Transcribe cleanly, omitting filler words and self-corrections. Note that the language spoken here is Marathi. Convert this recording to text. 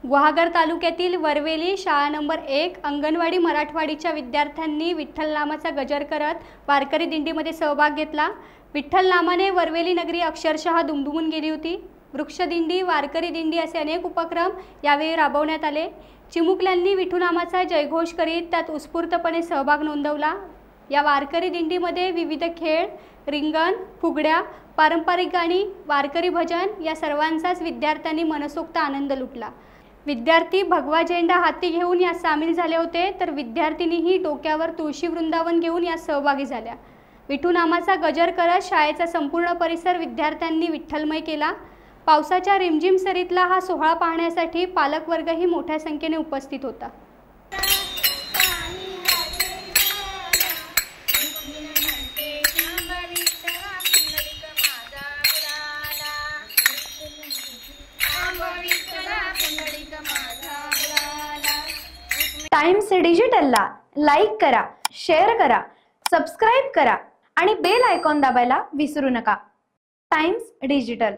गुहागर तालुक्यातील वरवेली शाळा नंबर 1 अंगणवाडी मराठवाडीच्या विद्यार्थ्यांनी विठ्ठल नामाचा गजर करत वारकरी दिंडीमध्ये सहभाग घेतला। विठ्ठल नामाने वरवेली नगरी अक्षरशः दुमदुमून गेली होती। वृक्षदिंडी, वारकरी दिंडी असे अनेक उपक्रम यावेळी राबवण्यात आले। चिमुकल्यांनी विठू नामाचा जयघोष करीत त्यात उत्स्फूर्तपणे सहभाग नोंदवला। या वारकरी दिंडीमध्ये विविध खेळ, रिंगण, फुगड्या, पारंपरिक गाणी, वारकरी भजन या सर्वांचाच विद्यार्थ्यांनी मनसोक्त आनंद लुटला। विद्यार्थी भगवा झेंडा हाती घेऊन यात सामील झाले होते, तर विद्यार्थिनीही डोक्यावर तुळशी वृंदावन घेऊन यात सहभागी झाल्या। विठू नामाचा गजर करत शाळेचा संपूर्ण परिसर विद्यार्थ्यांनी विठ्ठलमय केला। पावसाच्या रिमझिम सरीतला हा सोहळा पाहण्यासाठी पालकवर्गही मोठ्या संख्येने उपस्थित होता। टाइम्स डिजिटलला लाईक करा, शेअर करा, सबस्क्राईब करा आणि बेल आयकॉन दाबायला विसरू नका। Times digital.